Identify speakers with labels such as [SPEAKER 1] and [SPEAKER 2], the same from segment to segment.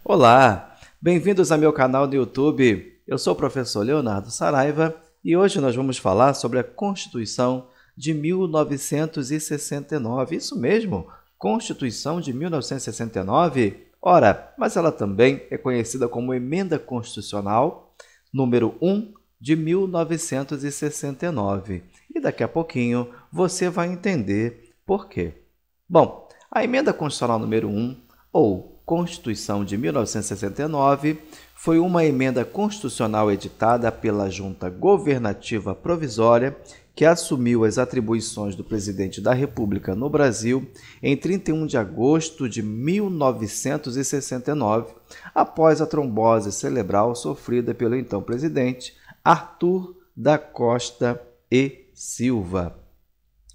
[SPEAKER 1] Olá, bem-vindos ao meu canal do YouTube. Eu sou o professor Leonardo Saraiva e hoje nós vamos falar sobre a Constituição de 1969. Isso mesmo, Constituição de 1969. Ora, mas ela também é conhecida como Emenda Constitucional número 1 de 1969. E daqui a pouquinho você vai entender por quê. Bom, a Emenda Constitucional número 1, ou Constituição de 1969, foi uma emenda constitucional editada pela Junta Governativa Provisória que assumiu as atribuições do presidente da República no Brasil em 31 de agosto de 1969, após a trombose cerebral sofrida pelo então presidente Arthur da Costa e Silva.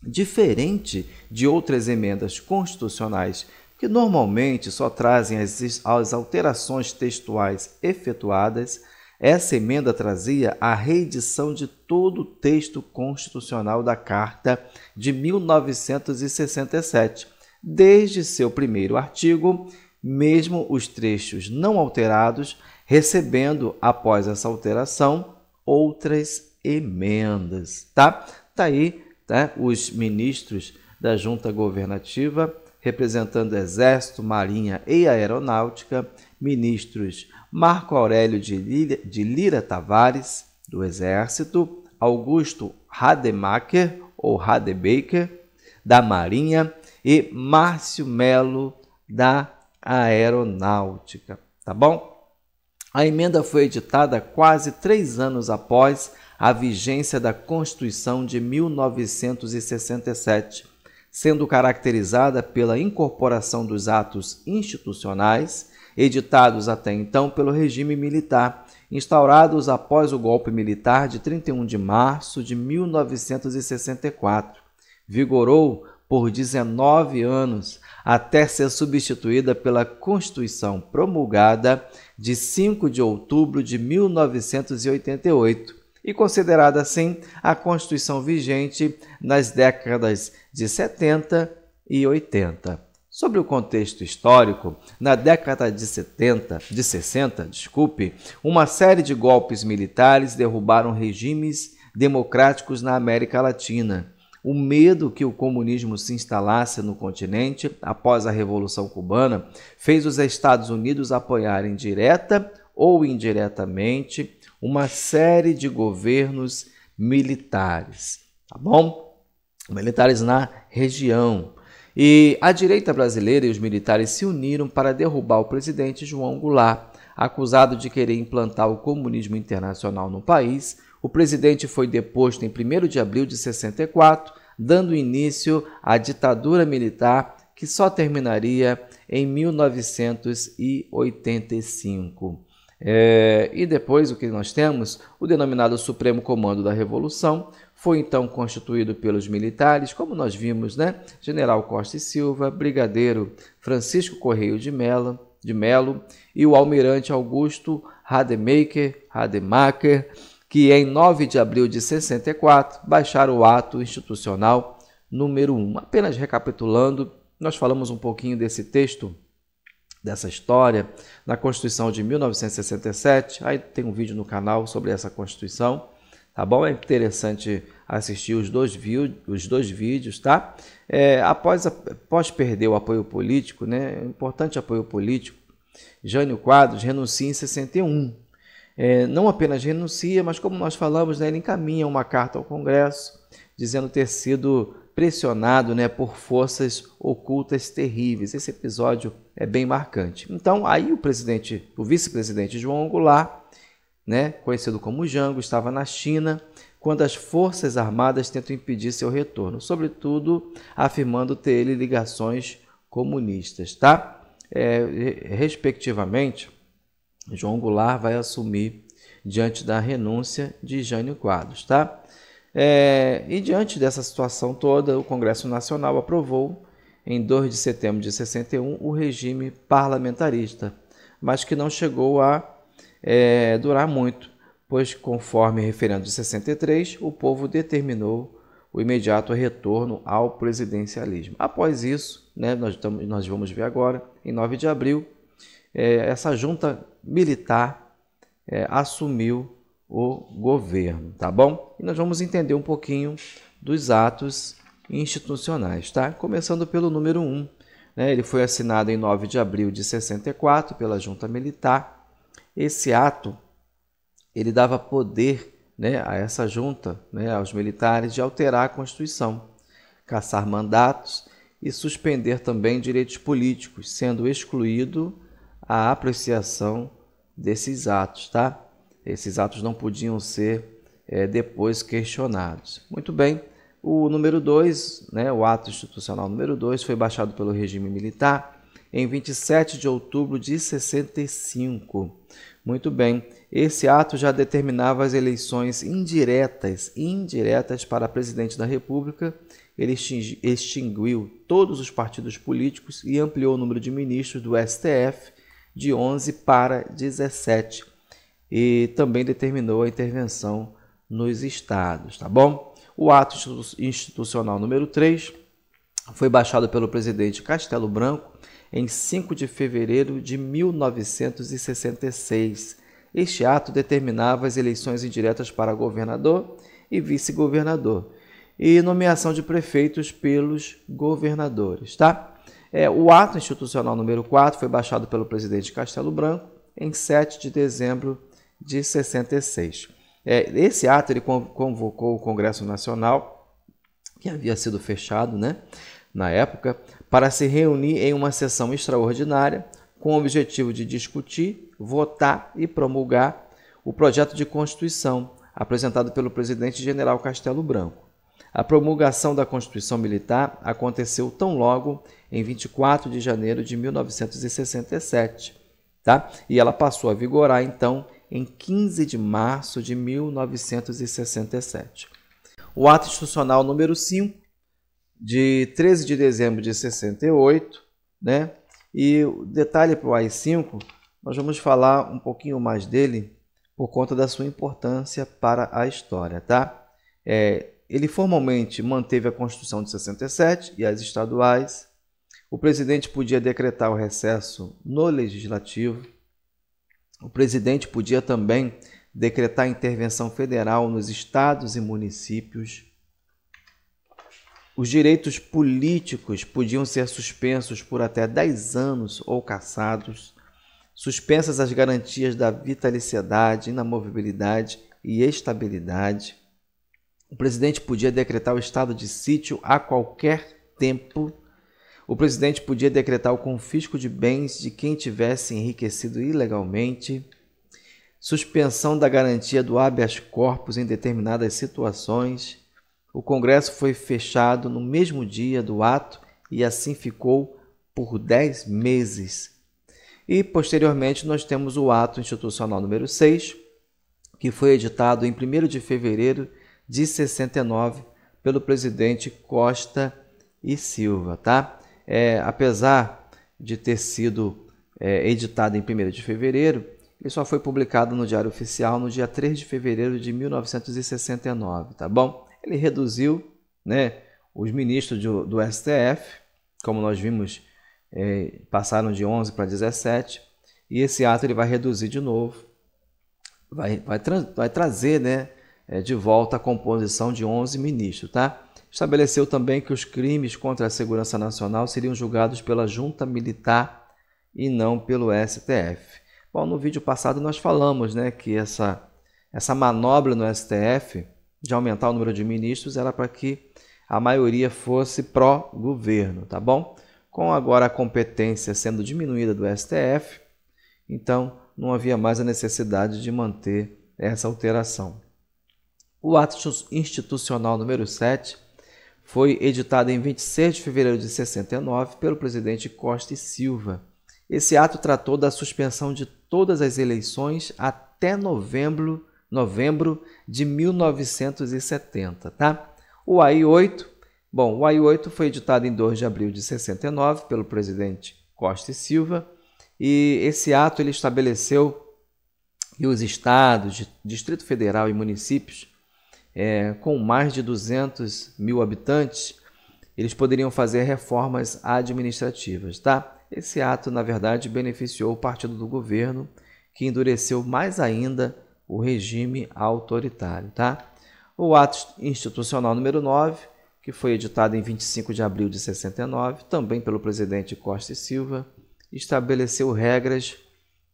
[SPEAKER 1] Diferente de outras emendas constitucionais que normalmente só trazem as alterações textuais efetuadas, essa emenda trazia a reedição de todo o texto constitucional da Carta de 1967, desde seu primeiro artigo, mesmo os trechos não alterados, recebendo, após essa alteração, outras emendas. Tá aí, os ministros da Junta Governativa, representando Exército, Marinha e Aeronáutica, ministros Marco Aurélio de Lira Tavares, do Exército, Augusto Rademacher, ou Rademacher, da Marinha, e Márcio Melo, da Aeronáutica. Tá bom? A emenda foi editada quase 3 anos após a vigência da Constituição de 1967, sendo caracterizada pela incorporação dos atos institucionais, editados até então pelo regime militar, instaurados após o golpe militar de 31 de março de 1964. Vigorou por 19 anos, até ser substituída pela Constituição promulgada de 5 de outubro de 1988, e considerada assim a Constituição vigente nas décadas de 70 e 80. Sobre o contexto histórico, na década de 60, uma série de golpes militares derrubaram regimes democráticos na América Latina. O medo que o comunismo se instalasse no continente após a Revolução Cubana fez os Estados Unidos apoiarem direta ou indiretamente uma série de governos militares, tá bom? Militares na região. E a direita brasileira e os militares se uniram para derrubar o presidente João Goulart, acusado de querer implantar o comunismo internacional no país. O presidente foi deposto em 1º de abril de 64, dando início à ditadura militar, que só terminaria em 1985. E depois o que nós temos? O denominado Supremo Comando da Revolução foi então constituído pelos militares, como nós vimos, General Costa e Silva, Brigadeiro Francisco Correia de Melo e o Almirante Augusto Rademacher, que em 9 de abril de 64 baixaram o ato institucional número 1. Apenas recapitulando, nós falamos um pouquinho desse texto, dessa história, na Constituição de 1967, aí tem um vídeo no canal sobre essa Constituição, tá bom? É interessante assistir os dois vídeos, tá? Após perder o apoio político, importante apoio político, Jânio Quadros renuncia em 61. Não apenas renuncia, mas como nós falamos, ele encaminha uma carta ao Congresso, dizendo ter sido pressionado por forças ocultas terríveis. Esse episódio é bem marcante. Então, aí o vice-presidente João Goulart, conhecido como Jango, estava na China quando as forças armadas tentam impedir seu retorno, sobretudo afirmando ter ele ligações comunistas. Respectivamente, João Goulart vai assumir diante da renúncia de Jânio Quadros. E diante dessa situação toda, o Congresso Nacional aprovou, em 2 de setembro de 61, o regime parlamentarista, mas que não chegou a durar muito, pois, conforme referendo de 63, o povo determinou o imediato retorno ao presidencialismo. Após isso, nós vamos ver agora, em 9 de abril, essa junta militar assumiu o governo, tá bom? E nós vamos entender um pouquinho dos atos institucionais, tá? Começando pelo número 1, né? Ele foi assinado em 9 de abril de 64 pela junta militar. Esse ato, ele dava poder, né, a essa junta, né, aos militares, de alterar a Constituição, cassar mandatos e suspender também direitos políticos, sendo excluído a apreciação desses atos, tá? Esses atos não podiam ser depois questionados. Muito bem, o número 2, né, o ato institucional número 2, foi baixado pelo regime militar em 27 de outubro de 65. Muito bem, esse ato já determinava as eleições indiretas para presidente da República. Ele extinguiu todos os partidos políticos e ampliou o número de ministros do STF de 11 para 17. E também determinou a intervenção nos estados, tá bom? O ato institucional número 3 foi baixado pelo presidente Castelo Branco em 5 de fevereiro de 1966. Este ato determinava as eleições indiretas para governador e vice-governador e nomeação de prefeitos pelos governadores, tá? O ato institucional número 4 foi baixado pelo presidente Castelo Branco em 7 de dezembro de 66. Esse ato ele convocou o Congresso Nacional, que havia sido fechado, né, na época, para se reunir em uma sessão extraordinária com o objetivo de discutir, votar e promulgar o projeto de Constituição apresentado pelo presidente General Castelo Branco. A promulgação da Constituição Militar aconteceu tão logo em 24 de janeiro de 1967, tá? E ela passou a vigorar, então, em 15 de março de 1967. O ato institucional número 5, de 13 de dezembro de 68, né? E o detalhe para o AI-5, nós vamos falar um pouquinho mais dele por conta da sua importância para a história, tá? Ele formalmente manteve a Constituição de 67 e as estaduais. O presidente podia decretar o recesso no Legislativo. O presidente podia também decretar intervenção federal nos estados e municípios. Os direitos políticos podiam ser suspensos por até 10 anos ou cassados. Suspensas as garantias da vitaliciedade, inamovibilidade e estabilidade. O presidente podia decretar o estado de sítio a qualquer tempo. O presidente podia decretar o confisco de bens de quem tivesse enriquecido ilegalmente, suspensão da garantia do habeas corpus em determinadas situações. O Congresso foi fechado no mesmo dia do ato e assim ficou por 10 meses. E, posteriormente, nós temos o ato institucional número 6, que foi editado em 1º de fevereiro de 69 pelo presidente Costa e Silva, tá? Apesar de ter sido editado em 1º de fevereiro, ele só foi publicado no Diário Oficial no dia 3 de fevereiro de 1969, tá bom? Ele reduziu, né, os ministros do STF, como nós vimos, passaram de 11 para 17, e esse ato ele vai reduzir de novo, vai trazer, né, de volta a composição de 11 ministros, tá? Estabeleceu também que os crimes contra a segurança nacional seriam julgados pela junta militar e não pelo STF. Bom, no vídeo passado nós falamos, né, que essa manobra no STF de aumentar o número de ministros era para que a maioria fosse pró-governo, tá bom? Com agora a competência sendo diminuída do STF, então não havia mais a necessidade de manter essa alteração. O ato institucional número 7 foi editado em 26 de fevereiro de 69 pelo presidente Costa e Silva. Esse ato tratou da suspensão de todas as eleições até novembro de 1970, tá? O AI-8, o AI-8 foi editado em 2 de abril de 69 pelo presidente Costa e Silva, e esse ato ele estabeleceu que os estados, Distrito Federal e municípios com mais de 200 mil habitantes, eles poderiam fazer reformas administrativas, tá? esse ato, na verdade, beneficiou o partido do governo, que endureceu mais ainda o regime autoritário, tá? O ato institucional número 9, que foi editado em 25 de abril de 69, também pelo presidente Costa e Silva, estabeleceu regras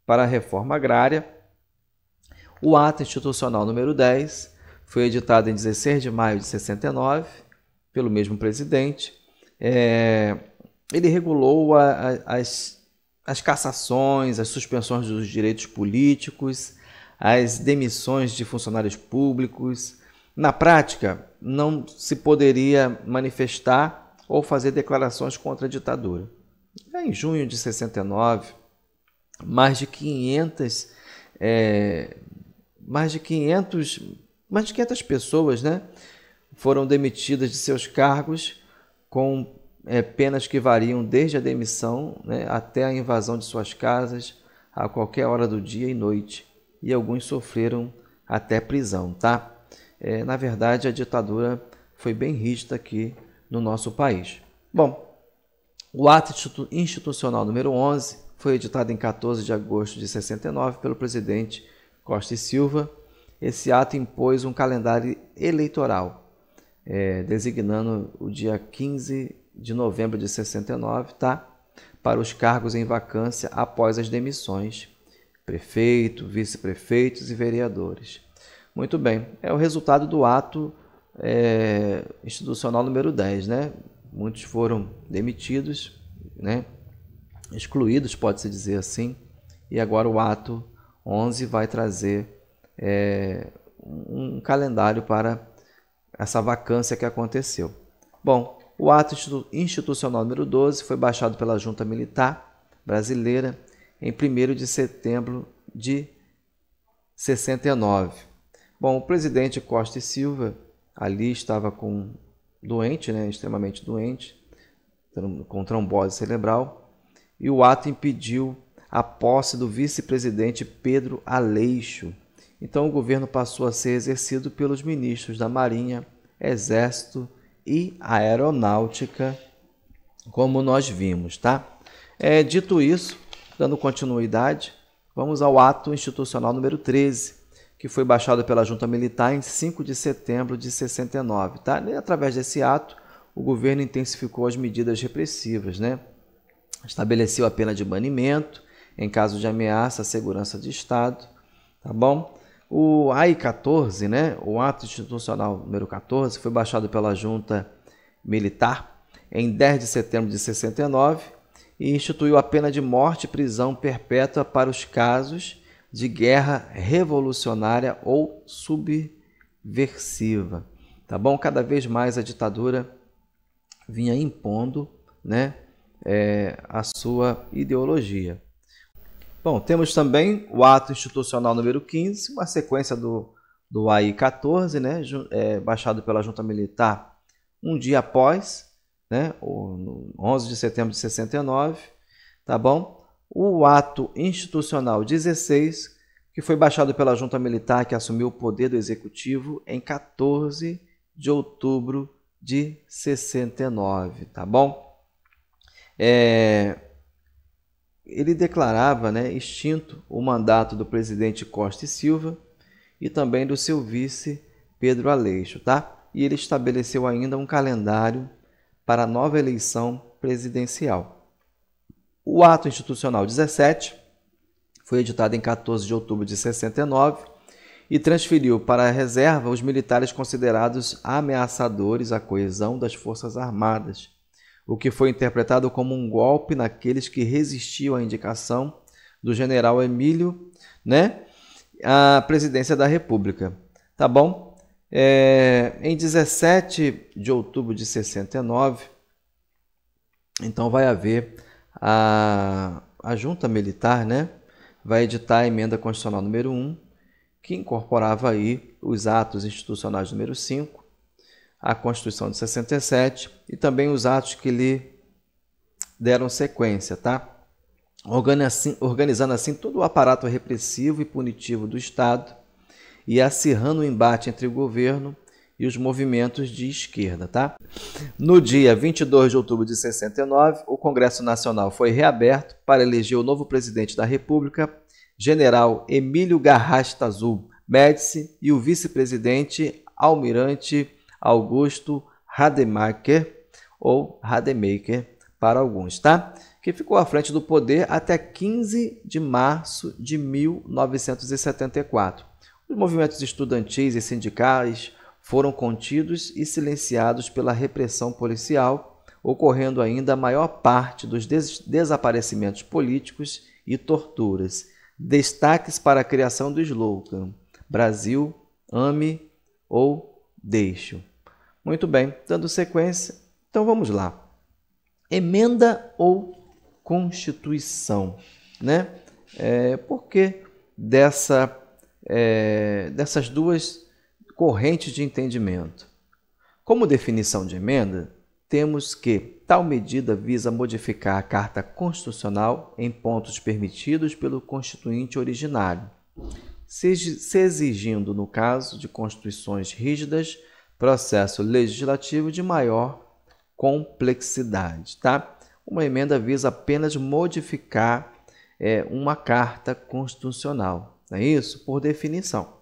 [SPEAKER 1] para a reforma agrária. O ato institucional número 10 foi editado em 16 de maio de 69, pelo mesmo presidente. Ele regulou as cassações, as suspensões dos direitos políticos, as demissões de funcionários públicos. Na prática, não se poderia manifestar ou fazer declarações contra a ditadura. Já em junho de 69, mais de 500 pessoas, né, foram demitidas de seus cargos com penas que variam desde a demissão, né, até a invasão de suas casas a qualquer hora do dia e noite. E alguns sofreram até prisão, tá? Na verdade, a ditadura foi bem rígida aqui no nosso país. Bom, o ato institucional número 11 foi editado em 14 de agosto de 69 pelo presidente Costa e Silva. Esse ato impôs um calendário eleitoral, designando o dia 15 de novembro de 69, tá? Para os cargos em vacância após as demissões, prefeito, vice-prefeitos e vereadores. Muito bem, é o resultado do ato institucional número 10, né? Muitos foram demitidos, né? Excluídos, pode-se dizer assim, e agora o ato 11 vai trazer um calendário para essa vacância que aconteceu. Bom, o ato institucional número 12 foi baixado pela Junta Militar Brasileira em 1º de setembro de 69. Bom, o presidente Costa e Silva ali estava doente, né, extremamente doente, com trombose cerebral, e o ato impediu a posse do vice-presidente Pedro Aleixo. Então o governo passou a ser exercido pelos ministros da Marinha, Exército e Aeronáutica, como nós vimos, tá? Dito isso, dando continuidade, vamos ao ato institucional número 13, que foi baixado pela Junta Militar em 5 de setembro de 69, tá? E através desse ato, o governo intensificou as medidas repressivas, né? Estabeleceu a pena de banimento em caso de ameaça à segurança de Estado, tá bom? O AI-14, né, o ato institucional número 14, foi baixado pela Junta Militar em 10 de setembro de 69 e instituiu a pena de morte e prisão perpétua para os casos de guerra revolucionária ou subversiva, tá bom? Cada vez mais a ditadura vinha impondo, né, a sua ideologia. Bom, temos também o ato institucional número 15, uma sequência do AI-14, né, baixado pela Junta Militar um dia após, né, no 11 de setembro de 69, tá bom? O ato institucional 16, que foi baixado pela Junta Militar, que assumiu o poder do Executivo em 14 de outubro de 69, tá bom? Ele declarava, né, extinto o mandato do presidente Costa e Silva e também do seu vice Pedro Aleixo, tá? E ele estabeleceu ainda um calendário para a nova eleição presidencial. O ato institucional 17 foi editado em 14 de outubro de 69 e transferiu para a reserva os militares considerados ameaçadores à coesão das Forças Armadas, o que foi interpretado como um golpe naqueles que resistiam à indicação do general Emílio, né, à presidência da República. Tá bom? Em 17 de outubro de 69, então vai haver a Junta Militar, né, vai editar a Emenda Constitucional número 1, que incorporava aí os atos institucionais número 5, a Constituição de 67 e também os atos que lhe deram sequência, tá? Organizando assim todo o aparato repressivo e punitivo do Estado e acirrando o embate entre o governo e os movimentos de esquerda, tá? No dia 22 de outubro de 69, o Congresso Nacional foi reaberto para eleger o novo presidente da República, General Emílio Garrastazu Médici, e o vice-presidente Almirante Augusto Rademacher, ou Rademacher para alguns, tá? Que ficou à frente do poder até 15 de março de 1974. Os movimentos estudantis e sindicais foram contidos e silenciados pela repressão policial, ocorrendo ainda a maior parte dos desaparecimentos políticos e torturas. Destaques para a criação do slogan Brasil, ame ou deixe. Muito bem, dando sequência, então vamos lá. Emenda ou Constituição, né? Por que dessas duas correntes de entendimento? Como definição de emenda, temos que tal medida visa modificar a Carta Constitucional em pontos permitidos pelo Constituinte originário, se exigindo, no caso de constituições rígidas, processo legislativo de maior complexidade, tá? Uma emenda visa apenas modificar uma carta constitucional, não é isso? Por definição.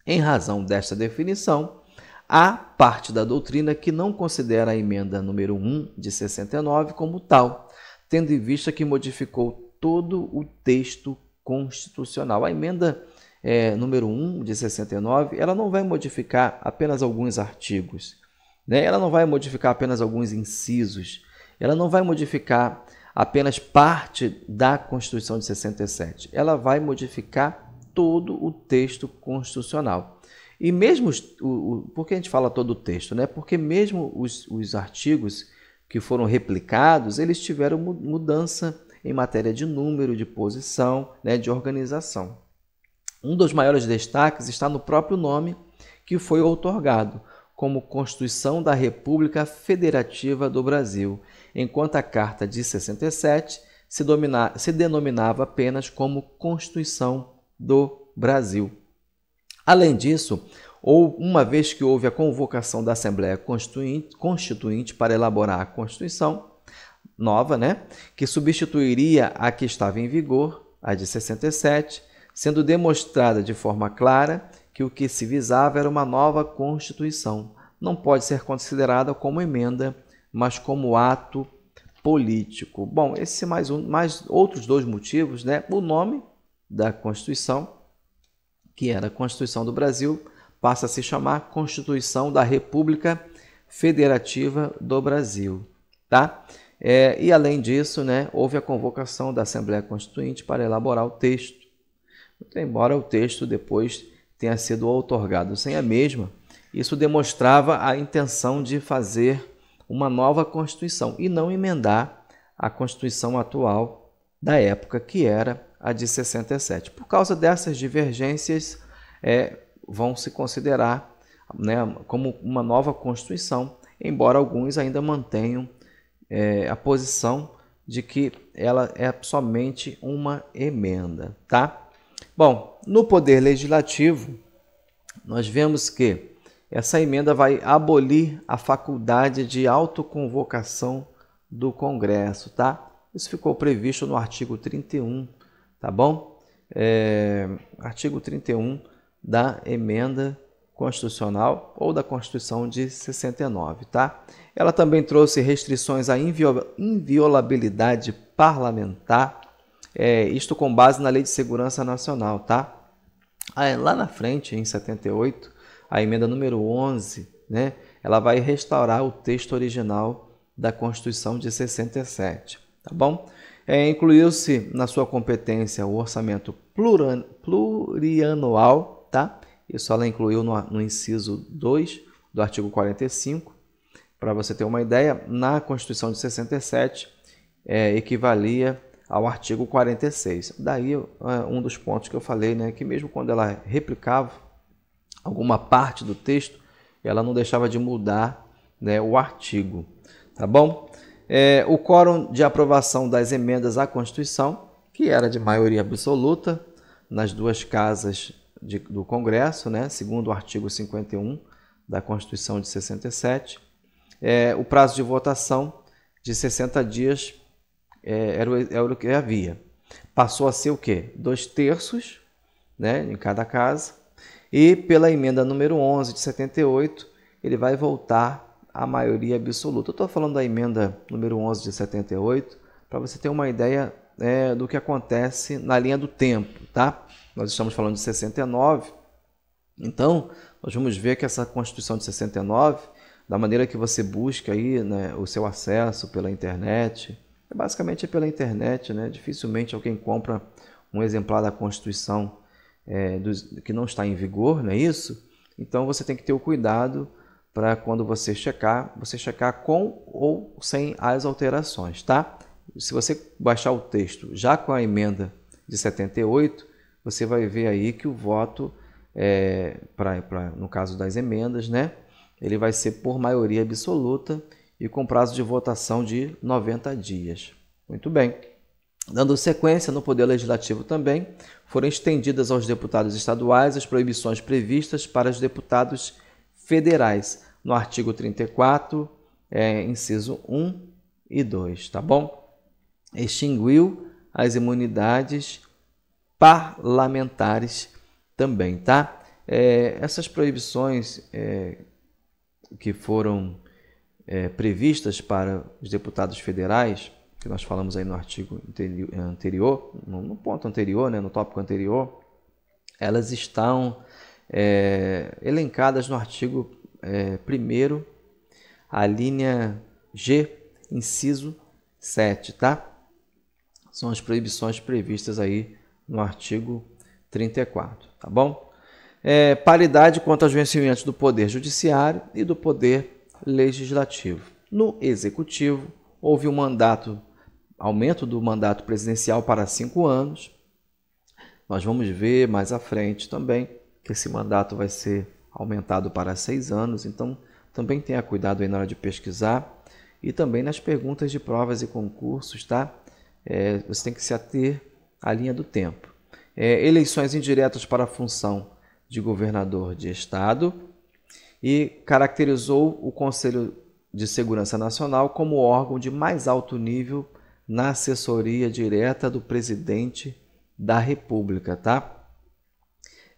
[SPEAKER 1] Em razão desta definição, há parte da doutrina que não considera a emenda número 1 de 69 como tal, tendo em vista que modificou todo o texto constitucional. A emenda número 1 de 69, ela não vai modificar apenas alguns artigos, né? Ela não vai modificar apenas alguns incisos, ela não vai modificar apenas parte da Constituição de 67, ela vai modificar todo o texto constitucional. E mesmo, por que a gente fala todo o texto, né? Porque mesmo os artigos que foram replicados, eles tiveram mudança em matéria de número, de posição, né? De organização. Um dos maiores destaques está no próprio nome que foi outorgado, como Constituição da República Federativa do Brasil, enquanto a Carta de 67 se denominava apenas como Constituição do Brasil. Além disso, uma vez que houve a convocação da Assembleia Constituinte para elaborar a Constituição nova, né, que substituiria a que estava em vigor, a de 67, sendo demonstrada de forma clara que o que se visava era uma nova Constituição. Não pode ser considerada como emenda, mas como ato político. Bom, esse mais outros dois motivos, né? O nome da Constituição, que era a Constituição do Brasil, passa a se chamar Constituição da República Federativa do Brasil, tá? E além disso, né, houve a convocação da Assembleia Constituinte para elaborar o texto. Embora o texto depois tenha sido outorgado sem a mesma, isso demonstrava a intenção de fazer uma nova Constituição e não emendar a Constituição atual da época, que era a de 67. Por causa dessas divergências, vão se considerar, né, como uma nova Constituição, embora alguns ainda mantenham a posição de que ela é somente uma emenda, tá? Bom, no Poder Legislativo, nós vemos que essa emenda vai abolir a faculdade de autoconvocação do Congresso, tá? Isso ficou previsto no artigo 31, tá bom? Artigo 31 da emenda constitucional ou da Constituição de 69, tá? Ela também trouxe restrições à inviolabilidade parlamentar, isto com base na Lei de Segurança Nacional, tá? Lá na frente, em 78, a emenda número 11, né, ela vai restaurar o texto original da Constituição de 67, tá bom? Incluiu-se na sua competência o orçamento plurianual, tá? Isso ela incluiu no inciso 2 do artigo 45. Para você ter uma ideia, na Constituição de 67 equivalia ao artigo 46. Daí um dos pontos que eu falei, né, que mesmo quando ela replicava alguma parte do texto, ela não deixava de mudar, né, o artigo, tá bom? O quórum de aprovação das emendas à Constituição, que era de maioria absoluta nas duas casas do Congresso, né, segundo o artigo 51 da Constituição de 67, o prazo de votação de 60 dias era o que havia. Passou a ser o quê? 2/3, né, em cada casa, e pela emenda número 11 de 78, ele vai voltar à maioria absoluta. Eu estou falando da emenda número 11 de 78, para você ter uma ideia do que acontece na linha do tempo, tá? Nós estamos falando de 69, então nós vamos ver que essa Constituição de 69, da maneira que você busca aí, né, o seu acesso pela internet, basicamente é pela internet, né? Dificilmente alguém compra um exemplar da Constituição que não está em vigor, não é isso? Então você tem que ter o cuidado para quando você checar com ou sem as alterações, tá? Se você baixar o texto já com a emenda de 78, você vai ver aí que o voto, no caso das emendas, né, ele vai ser por maioria absoluta e com prazo de votação de 90 dias. Muito bem. Dando sequência, no Poder Legislativo também, foram estendidas aos deputados estaduais as proibições previstas para os deputados federais, no artigo 34, inciso 1 e 2, tá bom? Extinguiu as imunidades parlamentares também, tá? Essas proibições que foram previstas para os deputados federais, que nós falamos aí no artigo anterior, no ponto anterior, né, no tópico anterior, elas estão elencadas no artigo 1º, a linha G, inciso 7, tá? São as proibições previstas aí no artigo 34, tá bom? Paridade quanto aos vencimentos do Poder Judiciário e do Poder Legislativo. No Executivo, houve aumento do mandato presidencial para 5 anos. Nós vamos ver mais à frente também que esse mandato vai ser aumentado para 6 anos, então também tenha cuidado aí na hora de pesquisar e também nas perguntas de provas e concursos, tá? Você tem que se ater à linha do tempo. Eleições indiretas para a função de governador de estado e caracterizou o Conselho de Segurança Nacional como órgão de mais alto nível na assessoria direta do presidente da República, tá?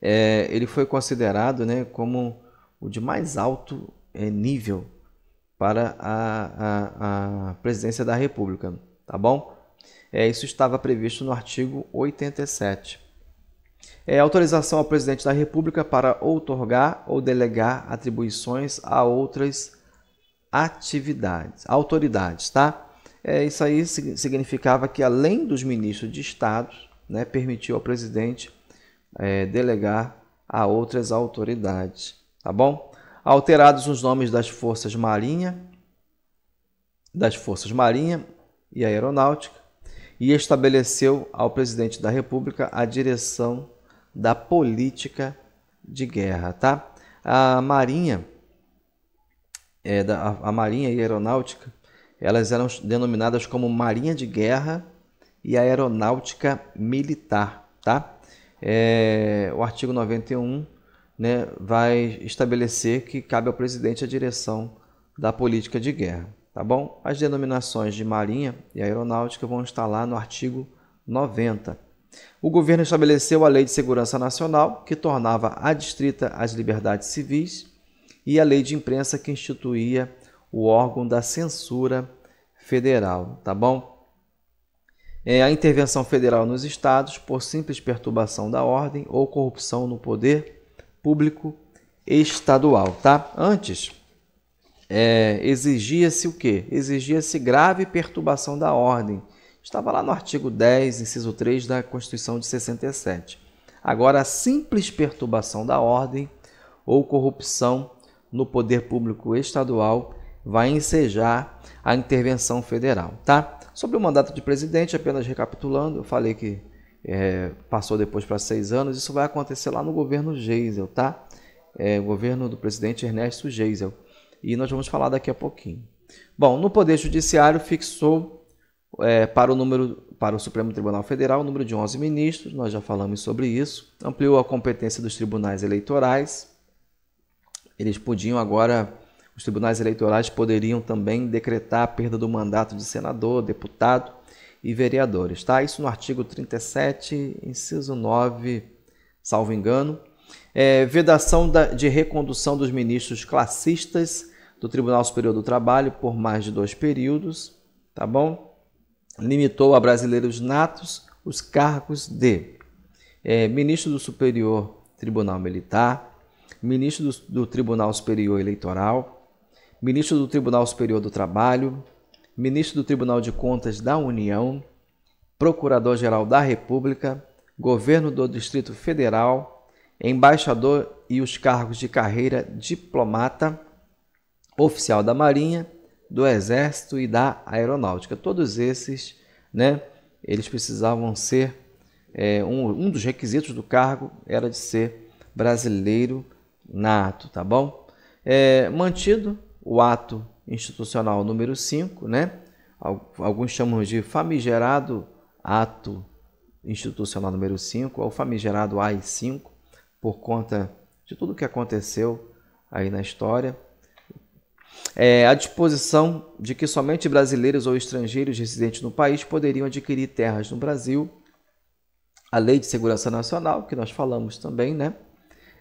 [SPEAKER 1] Ele foi considerado, né, como o de mais alto nível para a presidência da República, tá bom? Isso estava previsto no artigo 87. Autorização ao presidente da República para outorgar ou delegar atribuições a outras autoridades, tá? Isso aí significava que, além dos ministros de Estado, né, permitiu ao presidente delegar a outras autoridades, tá bom? Alterados os nomes das Forças Marinha e Aeronáutica, e estabeleceu ao presidente da República a direção da política de guerra, tá? A Marinha e a Aeronáutica, elas eram denominadas como Marinha de Guerra e Aeronáutica Militar, tá? O artigo 91, né, vai estabelecer que cabe ao presidente a direção da política de guerra, tá bom? As denominações de Marinha e Aeronáutica vão estar lá no artigo 90. O governo estabeleceu a Lei de Segurança Nacional, que tornava adstrita as liberdades civis, e a Lei de Imprensa, que instituía o órgão da censura federal, tá bom? A intervenção federal nos estados por simples perturbação da ordem ou corrupção no poder público estadual, tá? Antes, exigia-se o quê? Exigia-se grave perturbação da ordem. Estava lá no artigo 10, inciso 3 da Constituição de 67. Agora, a simples perturbação da ordem ou corrupção no poder público estadual vai ensejar a intervenção federal, tá? Sobre o mandato de presidente, apenas recapitulando, eu falei que passou depois para 6 anos, isso vai acontecer lá no governo Geisel, tá? O governo do presidente Ernesto Geisel, e nós vamos falar daqui a pouquinho. Bom, no Poder Judiciário fixou para o Supremo Tribunal Federal o número de 11 ministros, nós já falamos sobre isso, ampliou a competência dos tribunais eleitorais, eles podiam agora, os tribunais eleitorais poderiam também decretar a perda do mandato de senador, deputado e vereadores, tá? Isso no artigo 37, inciso 9, salvo engano. Vedação de recondução dos ministros classistas do Tribunal Superior do Trabalho por mais de 2 períodos, tá bom? Limitou a brasileiros natos os cargos de ministro do Superior Tribunal Militar, ministro do Tribunal Superior Eleitoral, ministro do Tribunal Superior do Trabalho, ministro do Tribunal de Contas da União, procurador-geral da República, governo do Distrito Federal, embaixador e os cargos de carreira diplomata, oficial da Marinha, do Exército e da Aeronáutica. Todos esses, né, eles precisavam ser, um dos requisitos do cargo era de ser brasileiro nato, tá bom? Mantido o ato institucional número 5, né? Alguns chamam de famigerado ato institucional número 5, ou famigerado AI-5, por conta de tudo que aconteceu aí na história. A disposição de que somente brasileiros ou estrangeiros residentes no país poderiam adquirir terras no Brasil. A Lei de Segurança Nacional, que nós falamos também, né?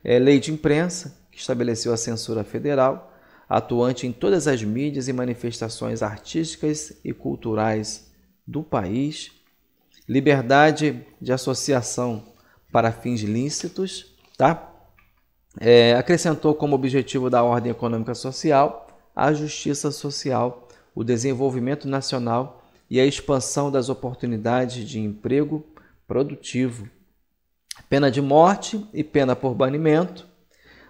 [SPEAKER 1] Lei de Imprensa, que estabeleceu a censura federal, atuante em todas as mídias e manifestações artísticas e culturais do país. Liberdade de associação para fins lícitos, tá? Acrescentou como objetivo da ordem econômica social a justiça social, o desenvolvimento nacional e a expansão das oportunidades de emprego produtivo. Pena de morte e pena por banimento.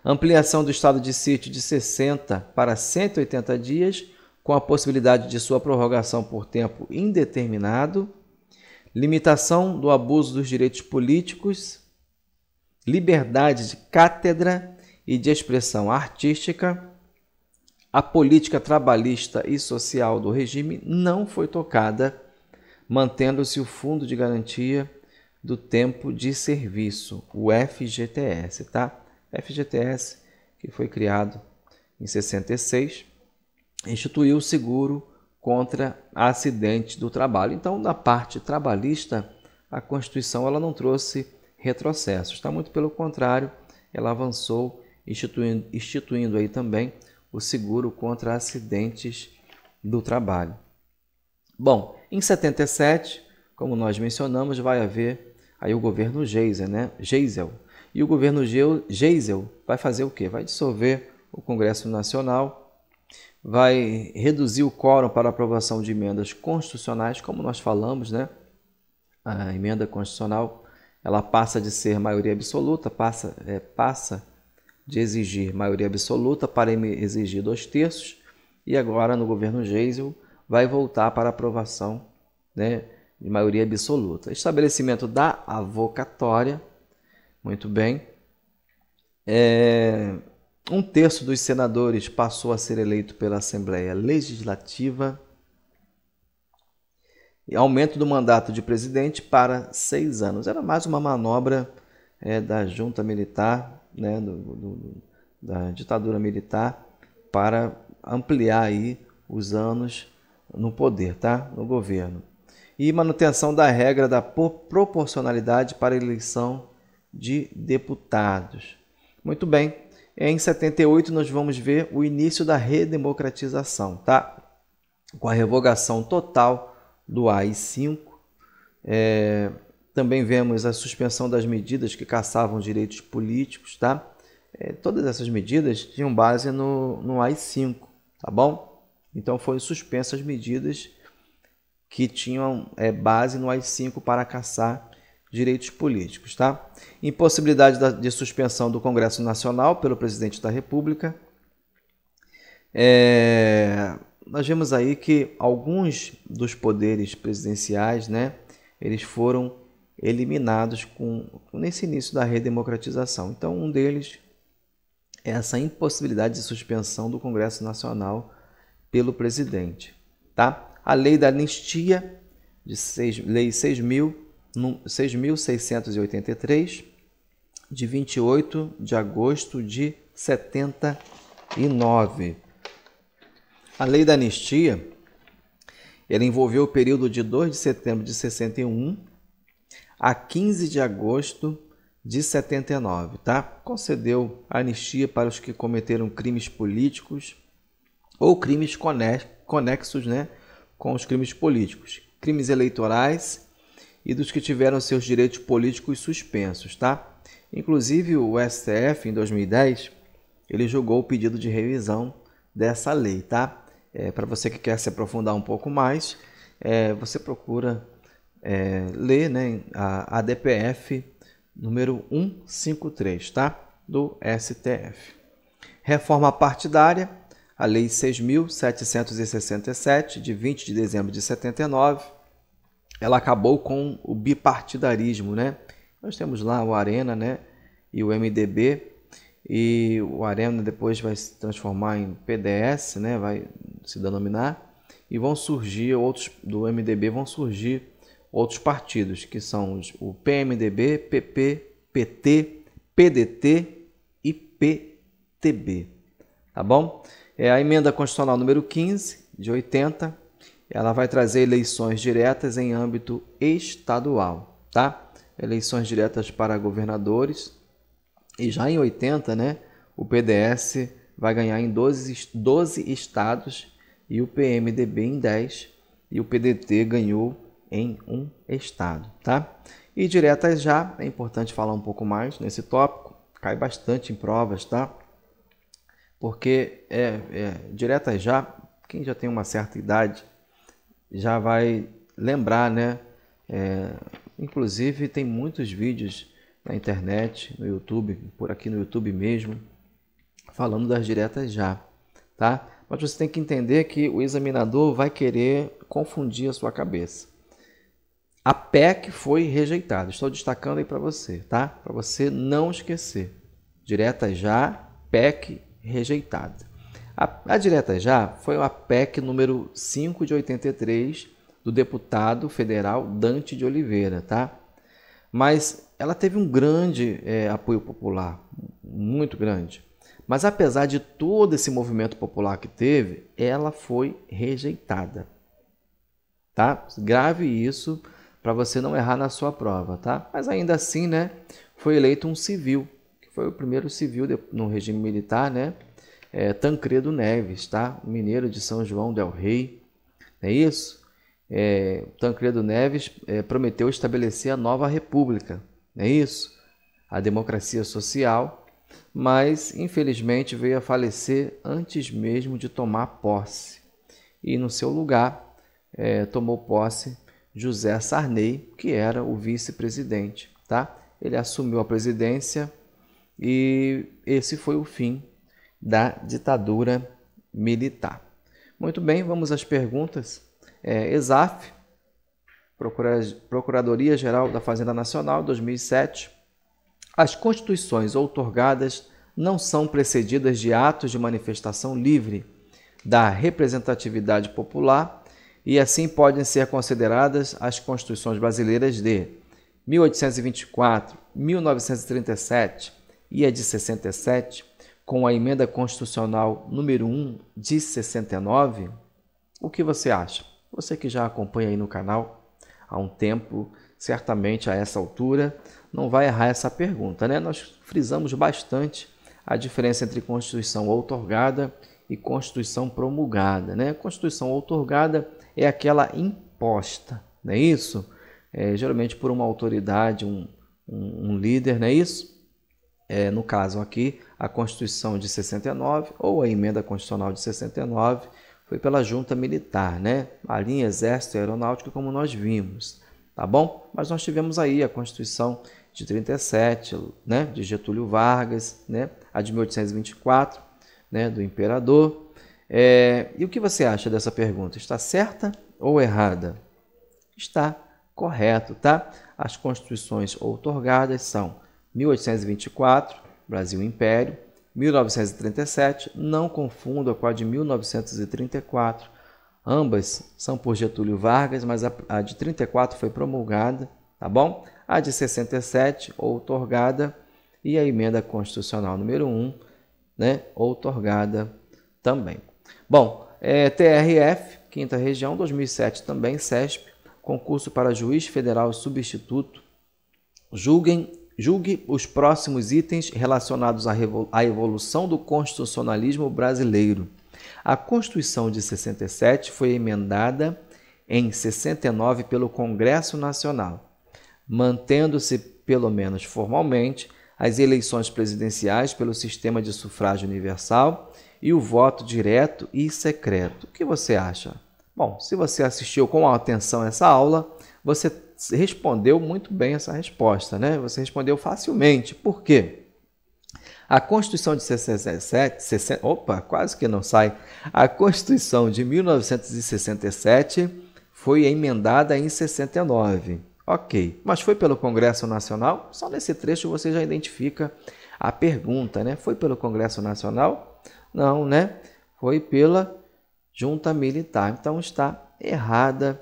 [SPEAKER 1] Ampliação do estado de sítio de 60 para 180 dias, com a possibilidade de sua prorrogação por tempo indeterminado. Limitação do abuso dos direitos políticos. Liberdade de cátedra e de expressão artística. A política trabalhista e social do regime não foi tocada, mantendo-se o Fundo de Garantia do Tempo de Serviço, o FGTS, tá? FGTS, que foi criado em 66, instituiu o seguro contra acidentes do trabalho. Então, na parte trabalhista, a Constituição ela não trouxe retrocessos, está muito pelo contrário, ela avançou instituindo aí também o seguro contra acidentes do trabalho. Bom, em 77, como nós mencionamos, vai haver aí o governo Geisel, né? E o governo Geisel vai fazer o quê? Vai dissolver o Congresso Nacional, vai reduzir o quórum para aprovação de emendas constitucionais, como nós falamos, né? A emenda constitucional ela passa de ser maioria absoluta, passa de exigir maioria absoluta para exigir 2/3, e agora no governo Geisel vai voltar para aprovação, né, de maioria absoluta. Estabelecimento da avocatória, muito bem. 1/3 dos senadores passou a ser eleito pela Assembleia Legislativa. E aumento do mandato de presidente para 6 anos. Era mais uma manobra da junta militar, né, da ditadura militar, para ampliar aí os anos no poder, tá? No governo. E manutenção da regra da proporcionalidade para a eleição de deputados. Muito bem, em 78 nós vamos ver o início da redemocratização, tá? Com a revogação total do AI-5. Também vemos a suspensão das medidas que caçavam direitos políticos, tá? Todas essas medidas tinham base no AI-5, tá bom? Então foram suspensas as medidas que tinham base no AI-5 para caçar direitos políticos, tá? Impossibilidade de suspensão do Congresso Nacional pelo presidente da República. Nós vemos aí que alguns dos poderes presidenciais, né, eles foram eliminados nesse início da redemocratização. Então, um deles é essa impossibilidade de suspensão do Congresso Nacional pelo presidente, tá? A lei da anistia, Lei 6.683, de 28 de agosto de 1979. A lei da anistia, ela envolveu o período de 2 de setembro de 61 a 15 de agosto de 79, tá? Concedeu anistia para os que cometeram crimes políticos ou crimes conexos, né, com os crimes políticos, crimes eleitorais e dos que tiveram seus direitos políticos suspensos, tá? Inclusive o STF, em 2010, ele julgou o pedido de revisão dessa lei, tá? Para você que quer se aprofundar um pouco mais, você procura ler, né, a ADPF número 153, tá? Do STF. Reforma partidária, a Lei 6.767, de 20 de dezembro de 79, ela acabou com o bipartidarismo, né? Nós temos lá o Arena, né, e o MDB, e o Arena depois vai se transformar em PDS, né, vai se denominar, e vão surgir outros, do MDB vão surgir outros partidos, que são o PMDB, PP, PT, PDT e PTB, tá bom? A emenda constitucional número 15, de 80, ela vai trazer eleições diretas em âmbito estadual, tá? Eleições diretas para governadores, e já em 80, né, o PDS vai ganhar em 12 estados e o PMDB em 10, e o PDT ganhou em um estado, tá? E diretas já, é importante falar um pouco mais nesse tópico, cai bastante em provas, tá? Porque diretas já, quem já tem uma certa idade já vai lembrar, né? Inclusive tem muitos vídeos na internet, no YouTube, por aqui no YouTube mesmo, falando das diretas já, tá? Mas você tem que entender que o examinador vai querer confundir a sua cabeça. A PEC foi rejeitada, estou destacando aí para você, tá? Para você não esquecer. Direta já, PEC rejeitada. A direta já foi a PEC número 5 de 83 do deputado federal Dante de Oliveira, tá? Mas ela teve um grande apoio popular, muito grande. Mas apesar de todo esse movimento popular que teve, ela foi rejeitada, tá? Grave isso para você não errar na sua prova, tá? Mas ainda assim, né, foi eleito um civil, que foi o primeiro civil no regime militar, né? Tancredo Neves, tá? Mineiro de São João del Rei, não é isso? Tancredo Neves prometeu estabelecer a nova república, não é isso? A democracia social, mas infelizmente veio a falecer antes mesmo de tomar posse. E no seu lugar tomou posse José Sarney, que era o vice-presidente, tá? Ele assumiu a presidência e esse foi o fim da ditadura militar. Muito bem, vamos às perguntas. ESAF, Procuradoria-Geral da Fazenda Nacional, 2007. As constituições outorgadas não são precedidas de atos de manifestação livre da representatividade popular e assim podem ser consideradas as constituições brasileiras de 1824, 1937 e a de 67, com a emenda constitucional número 1 de 69. O que você acha? Você que já acompanha aí no canal há um tempo, certamente a essa altura não vai errar essa pergunta, né? Nós frisamos bastante a diferença entre Constituição outorgada e Constituição promulgada, né? Constituição outorgada é aquela imposta, não é isso? Geralmente por uma autoridade, um líder, não é isso? No caso aqui, a Constituição de 69 ou a Emenda Constitucional de 69 foi pela Junta Militar, né? Marinha, Exército e Aeronáutica, como nós vimos, tá bom? Mas nós tivemos aí a Constituição de 37, né? De Getúlio Vargas, né? A de 1824, né? Do Imperador. E o que você acha dessa pergunta? Está certa ou errada? Está correto, tá? As constituições outorgadas são 1824, Brasil Império, 1937, não confunda com a de 1934. Ambas são por Getúlio Vargas, mas a de 34 foi promulgada, tá bom? A de 67, outorgada, e a emenda constitucional número 1 né, outorgada também. Bom, TRF, 5ª Região, 2007 também, CESP, concurso para juiz federal substituto. Julgue os próximos itens relacionados à evolução do constitucionalismo brasileiro. A Constituição de 67 foi emendada em 69 pelo Congresso Nacional, mantendo-se, pelo menos formalmente, as eleições presidenciais pelo sistema de sufrágio universal e o voto direto e secreto. O que você acha? Bom, se você assistiu com atenção essa aula, você respondeu muito bem essa resposta, né? Você respondeu facilmente. Por quê? A Constituição de 67, quase que não sai. A Constituição de 1967 foi emendada em 69. Ok, mas foi pelo Congresso Nacional? Só nesse trecho você já identifica a pergunta, né? Foi pelo Congresso Nacional? Não, né? Foi pela Junta Militar. Então está errada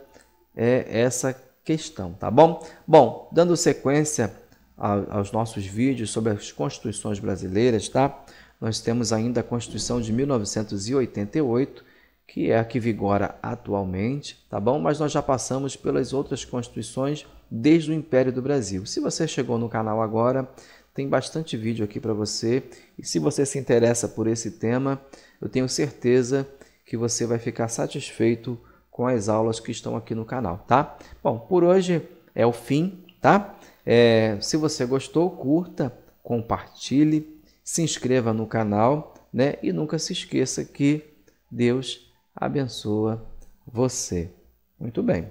[SPEAKER 1] essa questão, tá bom? Bom, dando sequência aos nossos vídeos sobre as constituições brasileiras, tá? Nós temos ainda a Constituição de 1988, que é a que vigora atualmente, tá bom? Mas nós já passamos pelas outras constituições desde o Império do Brasil. Se você chegou no canal agora, tem bastante vídeo aqui para você. E se você se interessa por esse tema, eu tenho certeza que você vai ficar satisfeito com as aulas que estão aqui no canal, tá? Bom, por hoje é o fim, tá? Se você gostou, curta, compartilhe, se inscreva no canal, né? E nunca se esqueça que Deus abençoa você. Muito bem.